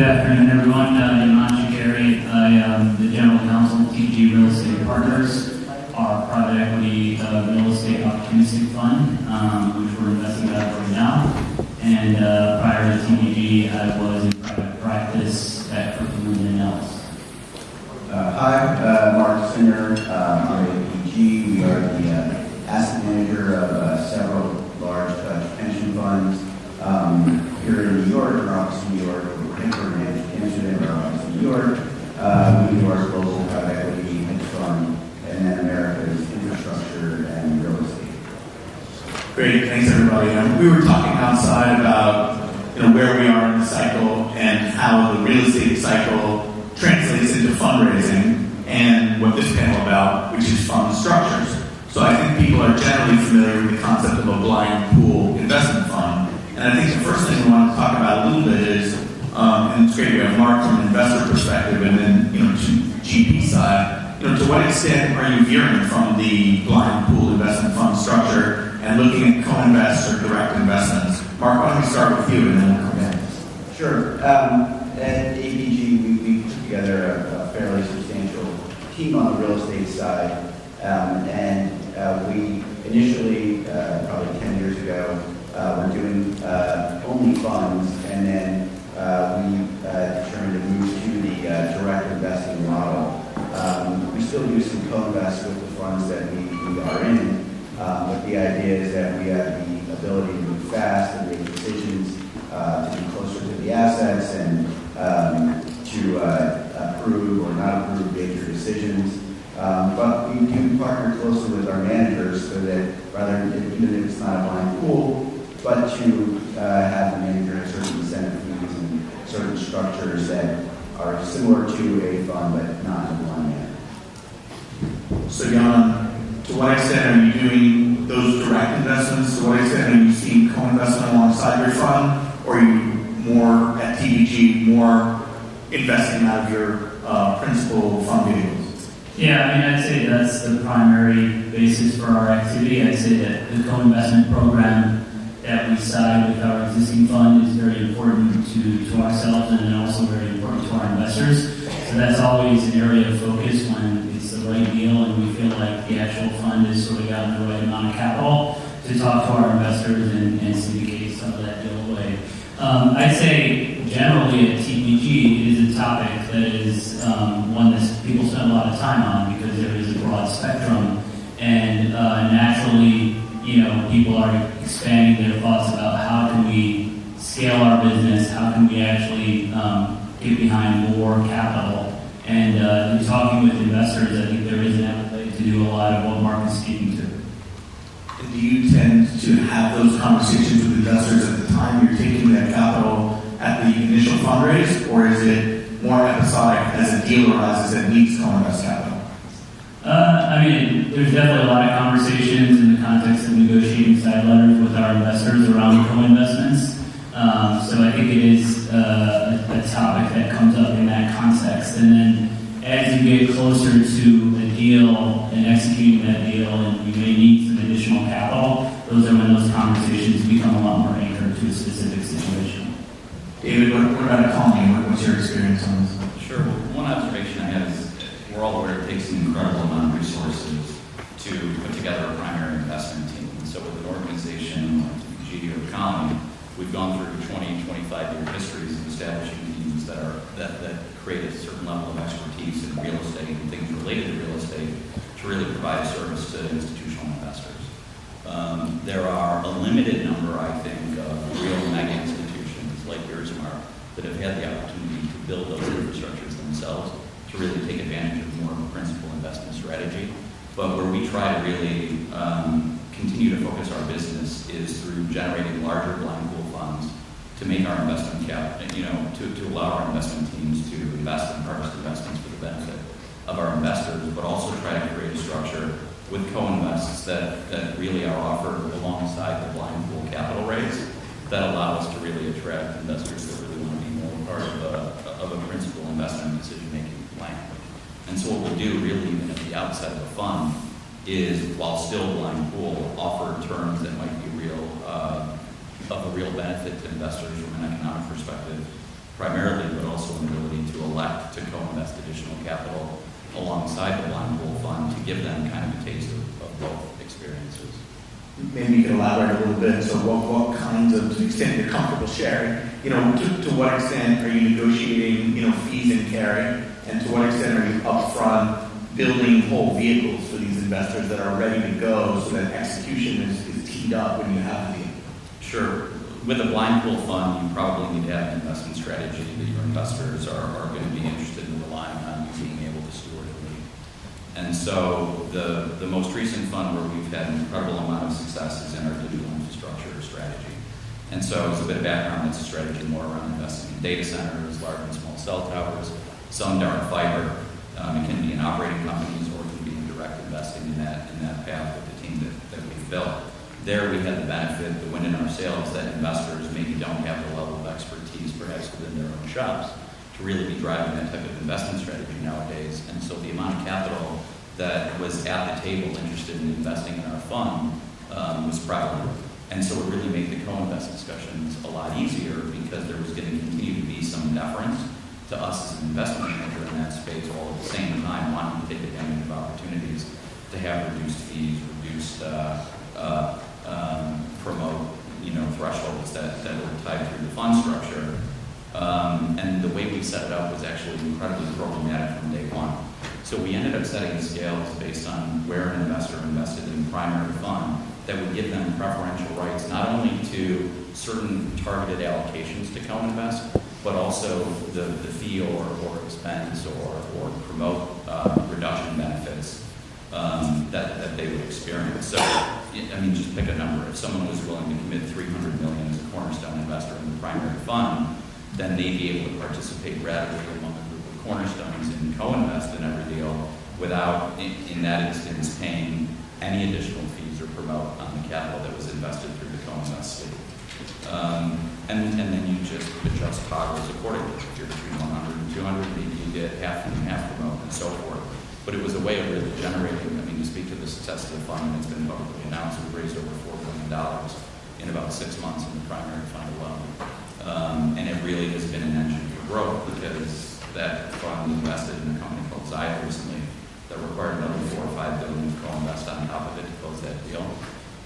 afternoon, everyone. Iman Shakari. I am the General Counsel of TPG Real Estate Partners, our private equity real estate opportunistic fund, which we're investing out of right now. And prior to TPG, I was in private practice at Kirkland & Ellis. Hi, Mark Singer. I'm at APG. We are the asset manager of several large pension funds here in New York, our office in New York, we're in Amsterdam, our office in New York, New York Global Private Equity Hedge Fund, and then America's Infrastructure and Real Estate. Great, thanks everybody. We were talking outside about where we are in the cycle and how the real estate cycle translates into fundraising and what this panel about, which is fund structures. So I think people are generally familiar with the concept of a blind pool investment fund. And I think the first thing we want to talk about a little bit is, and it's great we have Mark from an investor perspective and then to GP side, to what extent are you veering from the blind pool investment fund structure and looking at co-invest or direct investments? Mark, why don't we start with you and then we'll come in. Sure. At APG, we put together a fairly substantial team on the real estate side. And we initially, probably 10 years ago, were doing only funds, and then we determined to move to the direct investing model. We still do some co-invest with the funds that we are in, but the idea is that we have the ability to move fast and make decisions to be closer to the assets and to approve or not approve major decisions. But we do partner closely with our managers so that even if it's not a blind pool, but to have the manager have certain incentive fees and certain structures that are similar to a fund but not in a blind manner. So Jan, to what extent are you doing those direct investments? To what extent are you seeing co-investment alongside your fund? Or are you more at TPG, more investing out of your principal fund vehicles? Yeah, I'd say that's the primary basis for our activity. I'd say that the co-investment program that we side with our existing fund is very important to ourselves and then also very important to our investors. So that's always an area of focus when it's the right deal and we feel like the actual fund has sort of gotten the right amount of capital to talk to our investors and syndicate some of that deal away. I'd say generally at TPG it is a topic that is one that people spend a lot of time on because there is a broad spectrum and naturally people are expanding their thoughts about how can we scale our business, how can we actually get behind more capital. And in talking with investors, I think there is an appetite to do a lot of what Mark is speaking to. And do you tend to have those conversations with investors at the time you're taking that capital at the initial fundraise, or is it more episodic as a deal arises that needs co-invest capital? There's definitely a lot of conversations in the context of negotiating side letters with our investors around co-investments. So I think it is a topic that comes up in that context. And then as you get closer to a deal and executing that deal and you may need some additional capital, those are when those conversations become a lot more anchored to a specific situation. David, what about Colleen? What's your experience on this? Sure. One observation I have is we're all aware it takes an incredible amount of resources to put together a primary investment team. And so with an organization like TPG or Colleen, we've gone through 20, 25-year histories of establishing teams that create a certain level of expertise in real estate and things related to real estate to really provide a service to institutional investors. There are a limited number, I think, of real mega institutions like yours, Mark, that have had the opportunity to build those infrastructures themselves to really take advantage of more of a principal investment strategy. But where we try to really continue to focus our business is through generating larger blind pool funds to make our investment to allow our investment teams to invest and harvest investments for the benefit of our investors, but also try to create a structure with co-invests that really are offered alongside the blind pool capital raise that allow us to really attract investors that really want to be more part of a principal investment decision-making plan. And so what we'll do really even at the outset of the fund is, while still blind pool, offer terms that might be of a real benefit to investors from an economic perspective primarily, but also an ability to elect to co-invest additional capital alongside the blind pool fund to give them kind of a taste of both experiences. Maybe you could elaborate a little bit. So what kinds of, to the extent you're comfortable sharing, to what extent are you negotiating, fees and carry? And to what extent are you upfront building whole vehicles for these investors that are ready to go so that execution is teed up when you have the deal? Sure. With a blind pool fund, you probably need to have an investment strategy that your investors are going to be interested in relying on you being able to steward and lead. And so the most recent fund where we've had an incredible amount of success is in our digital infrastructure strategy. And so as a bit of background, it's a strategy more around investing in data centers, large and small cell towers, some dark fiber. It can be in operating companies or it can be in direct investing in that path with the team that we've built. There we had the benefit, the wind in our sails, that investors maybe don't have the level of expertise perhaps within their own shops to really be driving that type of investment strategy nowadays. And so the amount of capital that was at the table interested in investing in our fund was prevalent. And so it really made the co-invest discussions a lot easier because there was going to continue to be some deference to us as an investment manager in that space, while at the same time wanting to take advantage of opportunities to have reduced fees, reduced promote, thresholds that were tied through the fund structure. And the way we set it up was actually incredibly programmatic from day one. So we ended up setting the scales based on where an investor invested in the primary fund that would give them preferential rights, not only to certain targeted allocations to co-invest, but also the fee or expense or promote reduction benefits that they would experience. So, just pick a number. If someone was willing to commit $300 million as a cornerstone investor in the primary fund, then they'd be able to participate radically among a group of cornerstones and co-invest in every deal without, in that instance, paying any additional fees or promote on the capital that was invested through the co-invest sleeve. And then you just adjust toggles accordingly. If you're between 100 and 200, maybe you get half and half promote and so forth. But it was a way of really generating, to speak to the success of the fund, and it's been publicly announced, we've raised over $4 billion in about 6 months in the primary fund alone. And it really has been an engine for growth because that fund invested in a company called Zaya recently that required another $4 or $5 billion to co-invest on top of it to close that deal.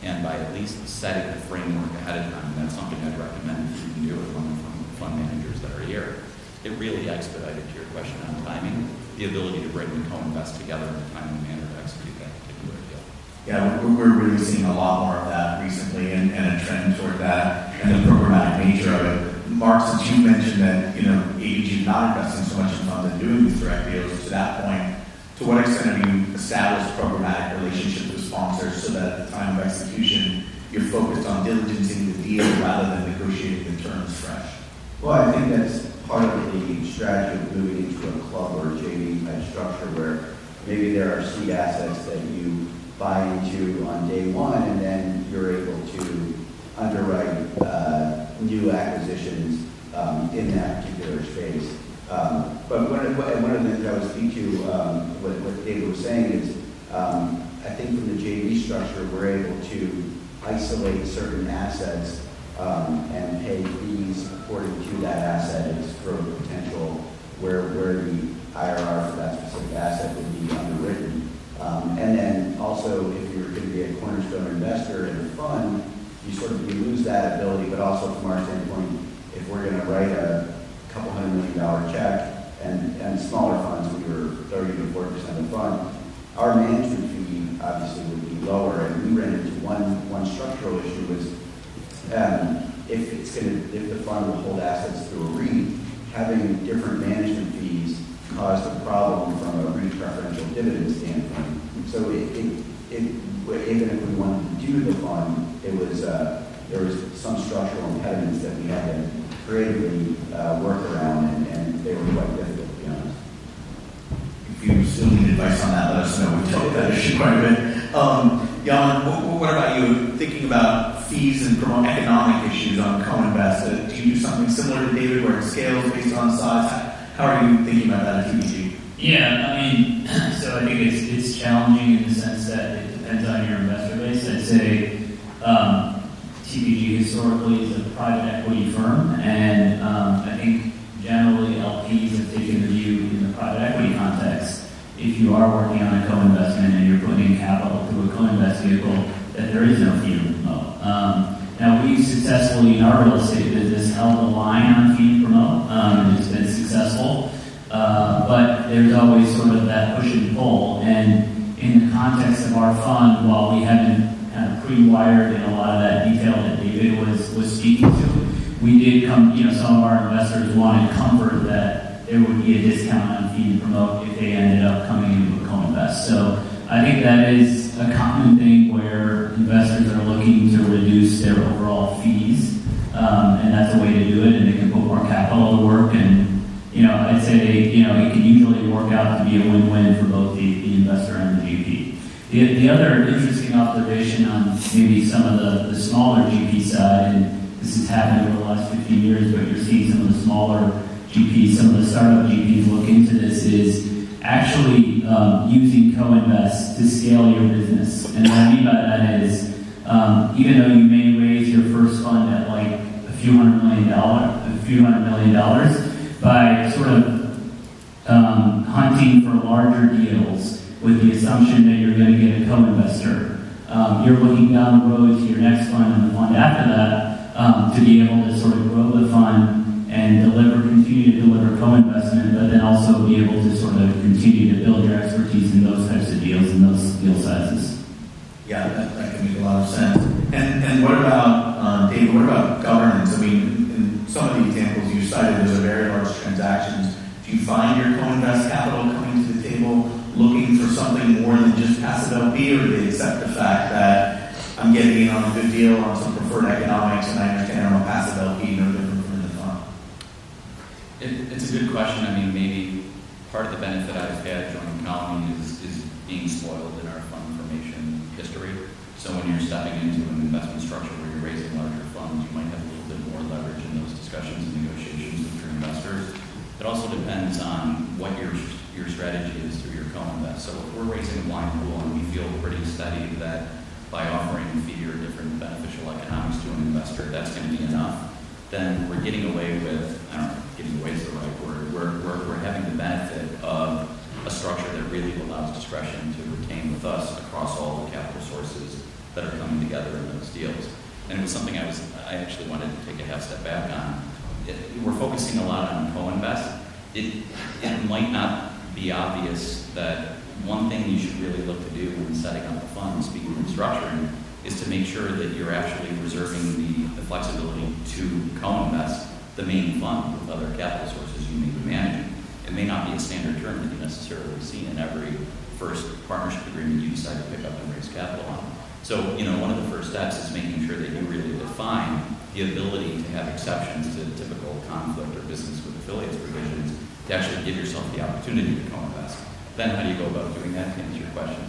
And by at least setting the framework ahead of time, and that's something I'd recommend you can do with one of the fund managers that are here, it really expedited, to your question on timing, the ability to bring the co-invest together in a timely manner to execute that particular deal. Yeah, we're really seeing a lot more of that recently and a trend toward that and the programmatic nature of it. Mark, since you mentioned that, ABG is not investing so much in funds and doing these direct deals, to that point, to what extent have you established programmatic relationships with sponsors so that at the time of execution, you're focused on diligencing the deal rather than negotiating the terms fresh? Well, I think that's part of the strategy of moving into a club or JV type structure where maybe there are seed assets that you buy into on day one and then you're able to underwrite new acquisitions in that particular space. But one of the things I would speak to, what David was saying is, I think from the JV structure, we're able to isolate certain assets and pay fees according to that asset as for potential where the IRR for that specific asset would be underwritten. And then also, if you're going to be a cornerstone investor in a fund, you lose that ability, but also from our standpoint, if we're going to write a couple $100 million check, and smaller funds, we were 30 to 40% of the fund, our management fee obviously would be lower. And we ran into one structural issue was if the fund will hold assets through a REIT, having different management fees caused a problem from a REIT preferential dividend standpoint. So even if we wanted to do the fund, there was some structural impediments that we had to creatively work around, and they were quite difficult, to be honest. If you still need advice on that, let us know. We've talked about that issue quite a bit. Jan, what about you? Thinking about fees and economic issues on co-invest, do you do something similar to David where it scales based on size? How are you thinking about that at TPG? Yeah, so I think it's challenging in the sense that it depends on your investor base. I'd say TPG historically is a private equity firm, and I think generally LPs have taken the view in the private equity context, if you are working on a co-investment and you're putting capital through a co-invest vehicle, that there is no fee to promote. Now, we've successfully, in our real estate business, held the line on fee to promote. It's been successful, but there's always sort of that push and pull. And in the context of our fund, while we haven't kind of pre-wired in a lot of that detail that David was speaking to, we did come, some of our investors wanted comfort that there would be a discount on fee to promote if they ended up coming into a co-invest. So I think that is a common thing where investors are looking to reduce their overall fees, and that's a way to do it, and they can put more capital to work. And I'd say it can usually work out to be a win-win for both the investor and the GP. The other interesting observation on maybe some of the smaller GP side, and this has happened over the last 15 years, but you're seeing some of the smaller GPs, some of the startup GPs look into this, is actually using co-invest to scale your business. And what I mean by that is, even though you may raise your first fund at like a few hundred million dollars, by sort of hunting for larger deals with the assumption that you're going to get a co-investor, you're looking down the road to your next fund and the fund after that to be able to sort of grow the fund and continue to deliver co-investment, but then also be able to sort of continue to build your expertise in those types of deals and those deal sizes. Yeah, that can make a lot of sense. And what about, David, what about governance? I mean, in some of the examples you cited, those are very large transactions. Do you find your co-invest capital coming to the table looking for something more than just passive LP, or do they accept the fact that I'm getting in on a good deal on some preferred economics and I understand I'm a passive LP, no different from the fund? It's a good question. I mean, maybe part of the benefit I've had joining Colony is being spoiled in our fund formation history. So when you're stepping into an investment structure where you're raising larger funds, you might have a little bit more leverage in those discussions and negotiations with your investors. It also depends on what your strategy is through your co-invest. So if we're raising a blind pool and we feel pretty steady that by offering a fee or different beneficial economics to an investor, that's going to be enough, then we're getting away with, I don't know, getting away is the right word, we're having the benefit of a structure that really allows discretion to retain with us across all the capital sources that are coming together in those deals. And it was something I actually wanted to take a half step back on. We're focusing a lot on co-invest. It might not be obvious that one thing you should really look to do when setting up a fund, speaking of structuring, is to make sure that you're actually reserving the flexibility to co-invest the main fund with other capital sources you may be managing. It may not be a standard term that you necessarily see in every first partnership agreement you decide to pick up and raise capital on. So, one of the first steps is making sure that you really define the ability to have exceptions to typical conflict or business with affiliates provisions to actually give yourself the opportunity to co-invest. Then how do you go about doing that? To answer your question,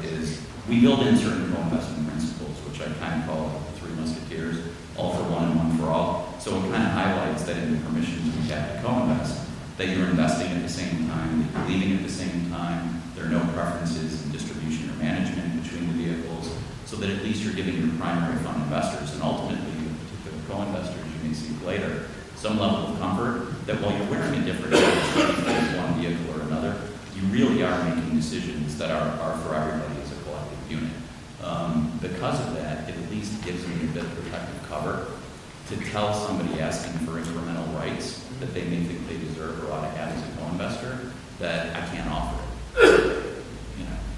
is we build in certain co-investment principles, which I kind of call the three musketeers, all for one and one for all. So it kind of highlights that in the permissions we have to co-invest, that you're investing at the same time, that you're leaving at the same time, there are no preferences in distribution or management between the vehicles, so that at least you're giving your primary fund investors, and ultimately the particular co-investors you may see later, some level of comfort that while you're wearing a different one vehicle or another, you really are making decisions that are for everybody as a collective unit. Because of that, it at least gives me a bit of protective cover to tell somebody asking for incremental rights that they may think they deserve or ought to have as a co-investor that I can't offer it.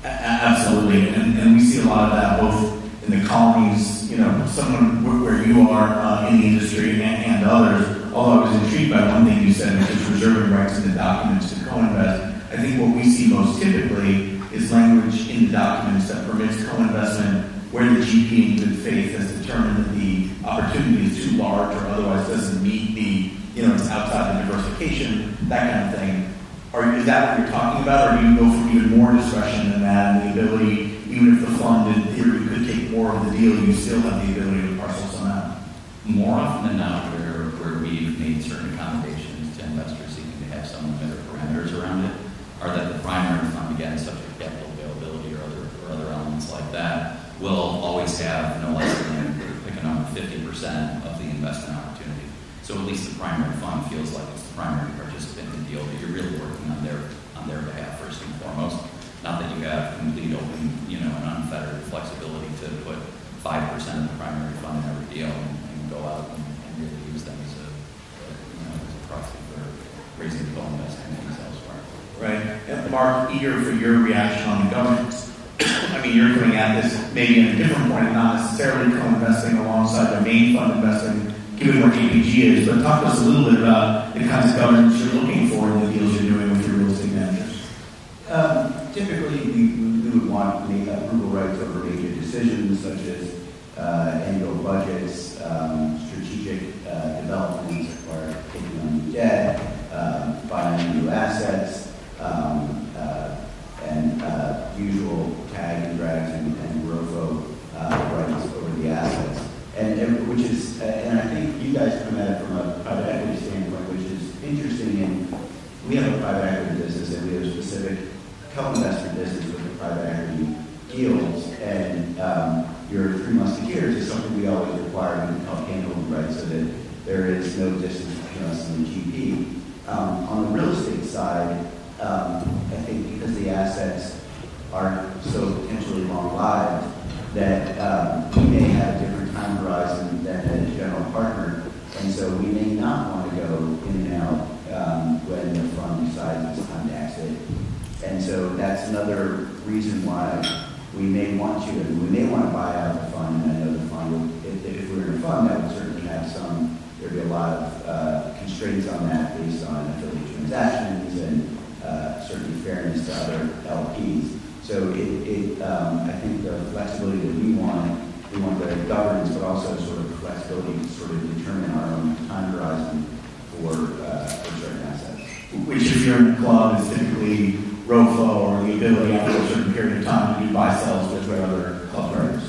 Absolutely, and we see a lot of that both in the colonies, someone where you are in the industry and others. Although I was intrigued by one thing you said, which is reserving rights in the documents to co-invest. I think what we see most typically is language in the documents that permits co-investment where the GP in good faith has determined that the opportunity is too large or otherwise doesn't meet the, it's outside the diversification, that kind of thing. Is that what you're talking about, or do you go for even more discretion than that, and the ability, even if the fund in theory could take more of the deal, you still have the ability to parcel some out? More often than not, where we've made certain accommodations to investors seeking to have some limit or parameters around it, are that the primary fund, again, subject to capital availability or other elements like that, will always have no less than, pick a number, 50% of the investment opportunity. So So at least the primary fund feels like it's the primary participant in the deal, that you're really working on their behalf first and foremost. Not that you have complete open, and unfettered flexibility to put 5% of the primary fund in every deal and go out and really use them as a proxy for raising the co-investment fees elsewhere. Right. And Mark, eager for your reaction on the governance. I mean, you're coming at this maybe at a different point, not necessarily co-investing alongside the main fund investing, given what APG is, but talk to us a little bit about the kinds of governance you're looking for in the deals you're doing with your real estate managers. Typically, we would want approval rights over major decisions such as annual budgets, strategic developments, or taking on new debt, buying new assets, and usual tag and drags and ROFO rights over the assets. And I think you guys come at it from a private equity standpoint, which is interesting. And we have a private equity business, and we have a specific co-investment business with the private equity deals. And your Three Musketeers is something we always require to help handle the right, so that there is no distance between us and the GP. On the real estate side, I think because the assets are so potentially long-lived, that we may have a different time horizon than a general partner, and so we may not want to go in and out when the fund decides it's time to exit. And so that's another reason why we may want to, and we may want to buy out the fund. And I know the fund would, if we were in a fund, that would certainly have there'd be a lot of constraints on that based on affiliate transactions and certainly fairness to other LPs. So I think the flexibility that we want the governance, but also sort of flexibility to sort of determine our own time horizon for certain assets. Which, if you're in a club, is typically ROFO, or the ability after a certain period of time to do buy-sells with other club partners.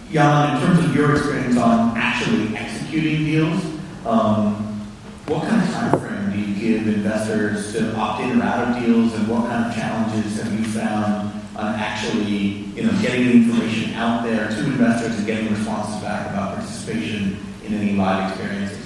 Jan, in terms of your experience on actually executing deals, what kind of time frame do you give investors to opt in or out of deals, and what kind of challenges have you found on actually, getting the information out there to investors and getting responses back about participation in any live experiences?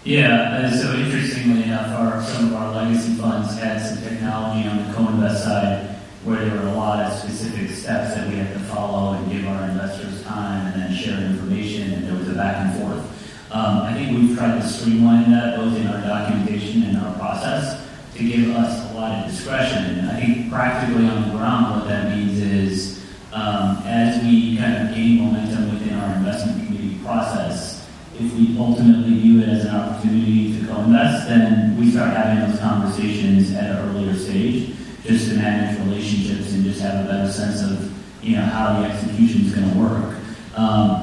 Yeah, so interestingly enough, some of our legacy funds had some technology on the co-invest side where there were a lot of specific steps that we had to follow and give our investors time and then share information, and there was a back and forth. I think we've tried to streamline that both in our documentation and our process to give us a lot of discretion. And I think practically on the ground what that means is as we kind of gain momentum within our investment committee process, if we ultimately view it as an opportunity to co-invest, then we start having those conversations at an earlier stage just to manage relationships and just have a better sense of how the execution is going to work.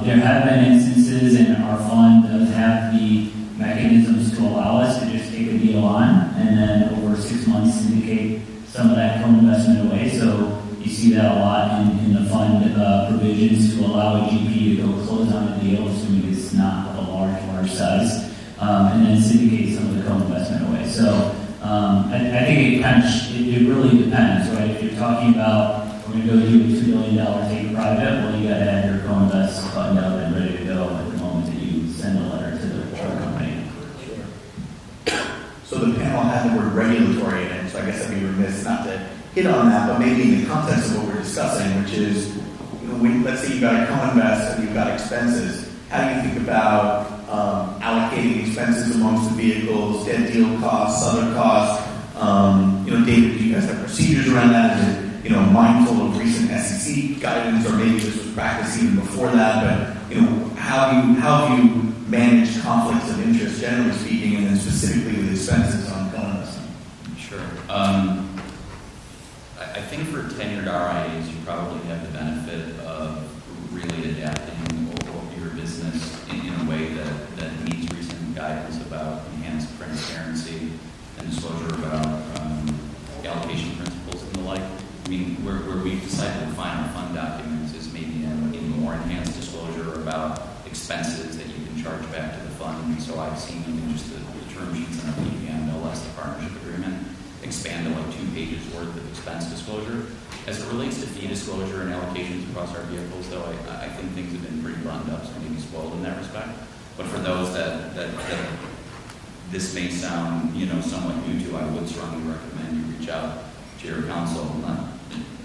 There have been instances, and our fund does have the mechanisms to allow us to just take a deal on and then over 6 months syndicate some of that co-investment away. So you see that a lot in the fund provisions to allow a GP to go close on a deal, assuming it's not of a large size, and then syndicate some of the co-investment away. So I think it really depends, right? If you're talking about we're going to go do a $2 billion take private, well, you got to have your co-invest buttoned up and ready to go at the moment that you send a letter to the company. So the panel had the word regulatory in it, so I guess I'd be remiss not to hit on that, but maybe in the context of what we're discussing, which is, let's say you've got a co-invest and you've got expenses. How do you think about allocating expenses amongst the vehicles, dead deal costs, other costs? David, do you guys have procedures around that? Is it, mindful of recent SEC guidance, or maybe this was practiced even before that? But how have you managed conflicts of interest, generally speaking, and then specifically with expenses on co-investment? Sure. I think for tenured RIAs, you probably have the benefit of really adapting your business in a way that meets recent guidance about enhanced transparency and disclosure about allocation principles and the like. I mean, where we've decided to find our fund documents is maybe a more enhanced disclosure about expenses that you can charge back to the fund. And so I've seen even just the term sheets in our PPM, no less the partnership agreement, expand to like 2 pages worth of expense disclosure. As it relates to fee disclosure and allocations across our vehicles, though, I think things have been pretty buttoned up, so maybe spoiled in that respect. But for those that this may sound, somewhat new to, I would strongly recommend you reach out to your council,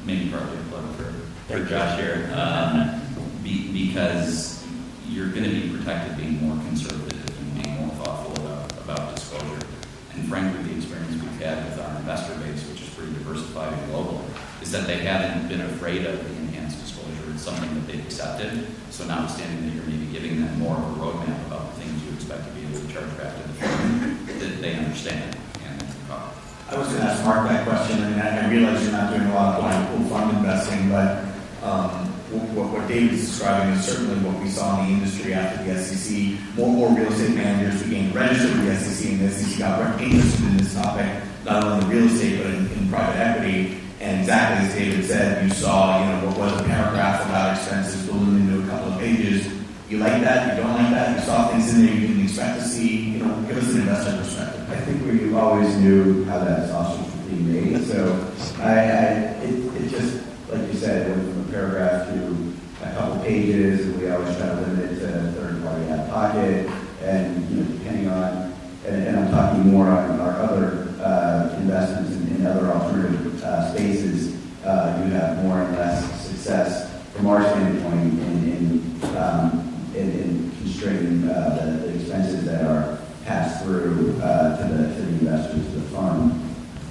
maybe partly a plug for Josh here, because you're going to be protected being more conservative and being more thoughtful about disclosure. And frankly, the experience we've had with our investor base, which is pretty diversified and global, is that they haven't been afraid of the enhanced disclosure. It's something that they've accepted. So notwithstanding that you're maybe giving them more of a roadmap about the things you expect to be able to charge back to the firm, that they understand. And I was going to ask Mark that question. I mean, I realize you're not doing a lot of blind pool fund investing, but what David's describing is certainly what we saw in the industry after the SEC. More real estate managers began to register with the SEC, and the SEC got interested in this topic, not only in real estate, but in private equity. And exactly as David said, you saw, what was a paragraph about expenses balloon into a couple of pages. You like that? You don't like that? You saw things in there you didn't expect to see? Give us an investor perspective. I think we always knew how that sausage was being made. So it just, like you said, went from a paragraph to a couple pages, and we always try to limit it to third-party out of pocket. And depending on, and I'm talking more on our other investments in other alternative spaces, you have more and less success from our standpoint in constraining the expenses that are passed through to the investors, to the fund.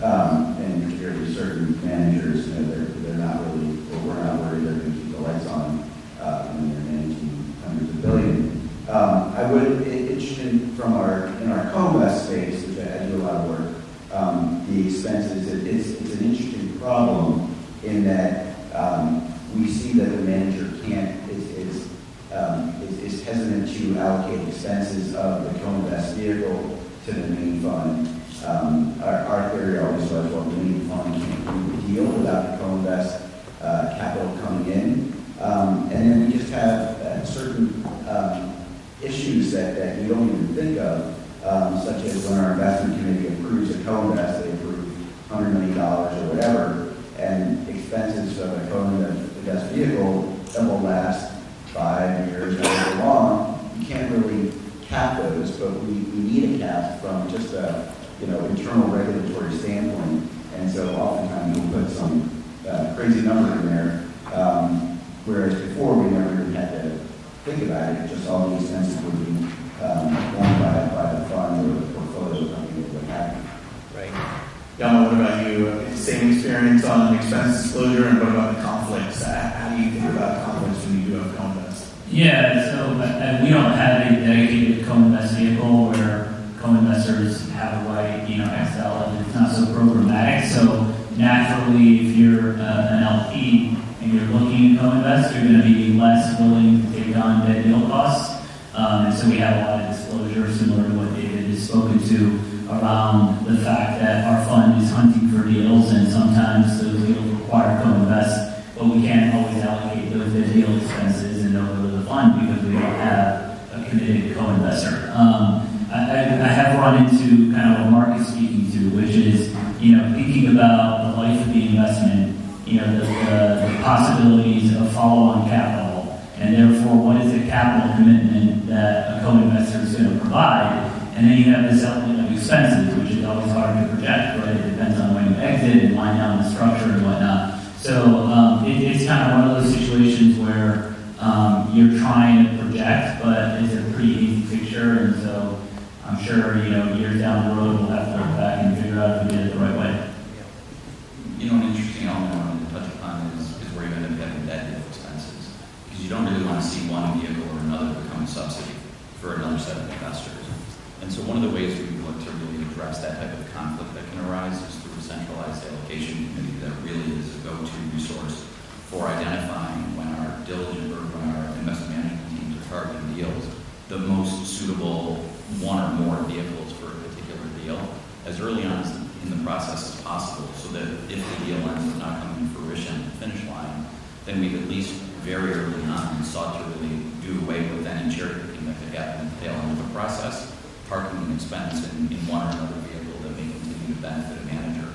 And compared to certain managers, they're not really, or we're not worried they're going to keep the lights on when they're managing hundreds of billion. I would, interesting from in our co-invest space, which I do a lot of work, the expenses, it's an interesting problem in that we see that the manager is hesitant to allocate expenses of the co-invest vehicle to the main fund. Our theory always was, well, the main fund can't do the deal without the co-invest capital coming in. And then we just have certain issues that we don't even think of, such as when our investment committee approves a co-invest, they approve $100 million or whatever, and expenses of a co-invest vehicle that will last 5 years, however long. You can't really cap those, but we need a cap from just a internal regulatory standpoint. And so oftentimes we'll put some crazy number in there, whereas before we never even had to think about it. Just all the expenses would be borne by the fund or the portfolio company or what have you. Right. Yama, what about you? Same experience on expense disclosure, and what about the conflicts? How do you think about conflicts when you do have co-invest? Yeah, so we don't have a dedicated co-invest vehicle where co-investors have a right, X dollars. It's not so programmatic. So naturally, if you're an LP and you're looking to co-invest, you're going to be less willing to take on dead deal costs. And so we have a lot of disclosure, similar to what David has spoken to, around the fact that our fund is hunting for deals, and sometimes those deals require co-invest, but we can't always allocate those dead deal expenses and over to the fund because we don't have a committed co-investor. I have run into kind of what Mark is speaking to, which is, thinking about the life of the investment, the possibilities of follow-on capital, and therefore what is the capital commitment that a co-investor is going to provide. And then you have this element of expenses, which is always hard to project, right? It depends on when you exit and wind down the structure and whatnot. So it's kind of one of those situations where you're trying to project, but it's a pretty easy picture. And so I'm sure, years down the road, we'll have to look back and figure out if we did it the right way. An interesting element I wanted to touch upon is where you end up having dead deal expenses. Because you don't really want to see one vehicle or another become a subsidy for another set of investors. And so one of the ways we look to really address that type of conflict that can arise is through a centralized allocation committee that really is a go-to resource for identifying when our diligent or when our investment management teams are targeting deals, the most suitable one or more vehicles for a particular deal as early on in the process as possible, so that if the deal ends up not coming to fruition at the finish line, then we've at least very early on sought to really do away with any cherry picking that could happen at the tail end of the process, parking an expense in one or another vehicle that may continue to benefit a manager.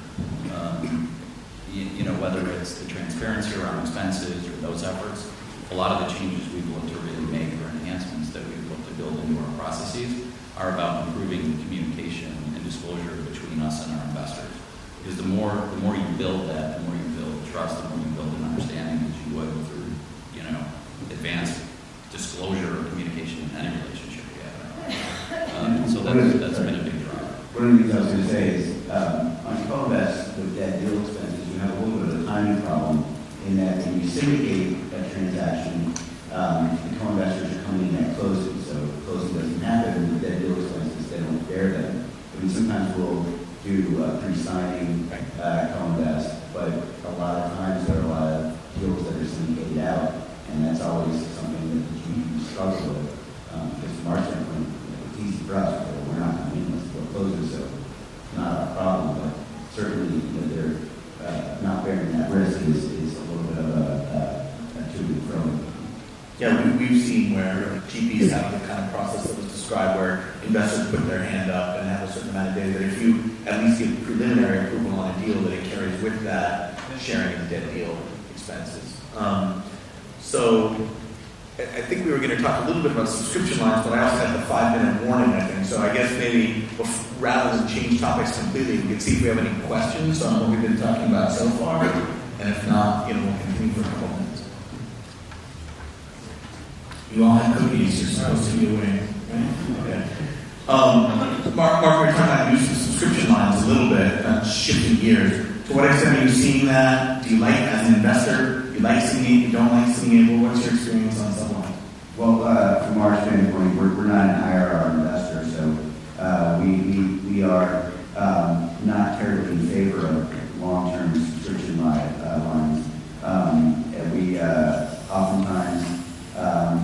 Whether it's the transparency around expenses or those efforts, a lot of the changes we've looked to really make or enhancements that we've looked to build into our processes are about improving the communication and disclosure between us and our investors. Because the more you build that, the more you build trust, the more you build an understanding that you would through, advanced disclosure or communication in any relationship you have. So that's been a big driver. One of the things I was going to say is, on co-invest with debt deal expenses, you have a little bit of a timing problem in that when you syndicate a transaction, the co-investors are coming in at closing, so closing doesn't happen with debt deal expenses, they don't bear them. I mean, sometimes we'll do pre-signing co-invest, but a lot of times there are a lot of deals that are syndicated out, and that's always something that we struggle with. Because from our standpoint, it's easy for us, but we're not coming in unless we're closing, so it's not a problem, but certainly they're not bearing that risk is a little bit of a to and fro. Yeah, we've seen where GPs have the kind of process that was described where investors put their hand up and have a certain amount of data that if you at least give preliminary approval on a deal, that it carries with that sharing of debt deal expenses. So I think we were going to talk a little bit about subscription lines, but I also had the 5-minute warning, I think. So I guess maybe rather than change topics completely, we could see if we have any questions on what we've been talking about so far. And if not, we'll continue for a couple minutes. You all have cookies you're supposed to be away, right? Okay. Mark, we were talking about using subscription lines a little bit, shifting gears. To what extent are you seeing that? Do you like, as an investor, you like seeing it, you don't like seeing it? Well, what's your experience on Sublime? Well, from our standpoint, we're not an IRR investor, so we are not terribly in favor of long-term subscription lines. And we oftentimes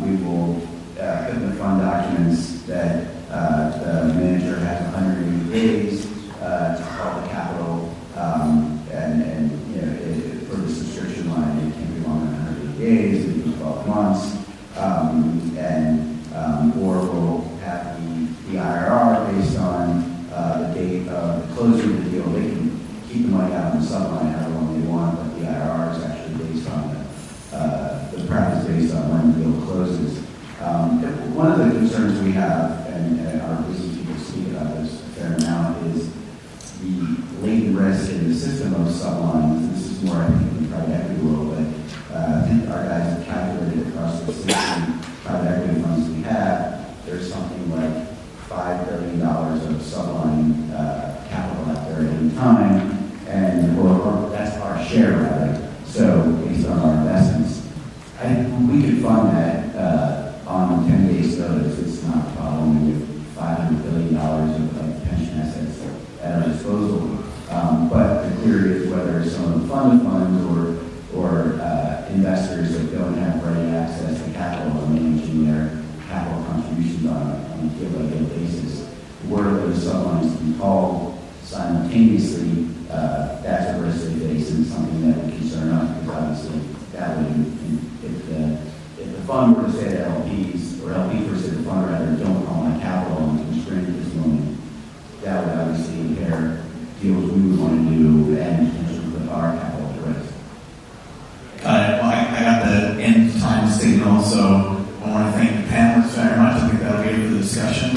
we will put in the fund documents that the manager has 180 days to call the capital, and for the subscription line, it can be longer than 180 days, it can be 12 months, or we'll have the IRR based on the date of the closing of the deal. They can keep the money out in the subline however long they want, but the IRR is actually based on the practice based on when the deal closes. One of the concerns we have, and our business people speak about this a fair amount, is the latent risk in the system of sublines. This is more, I think, in the private equity world, but I think our guys have calculated across the 60 private equity funds we have, there's something like $5 billion of subline capital out there at any time, and or that's our share, rather. So based on our investments, we could fund that on 10 days' notice. It's not a problem. We have $500 billion of pension assets at our disposal. But the query is whether some of the fund of funds or investors that don't have ready access to capital are managing their capital contributions on a deal-by-deal basis. Were those sublines to be called simultaneously, that's a risk they face and something that would concern us, because obviously that would, if the fund were to say to LPs, or LPs were to say to the fund rather, don't call my capital and constrain at this moment, that would obviously impair deals we would want to do and potentially put our capital at risk. Got it. Well, I got the end time signal, so I want to thank the panelists very much. I think that'll be it for the discussion.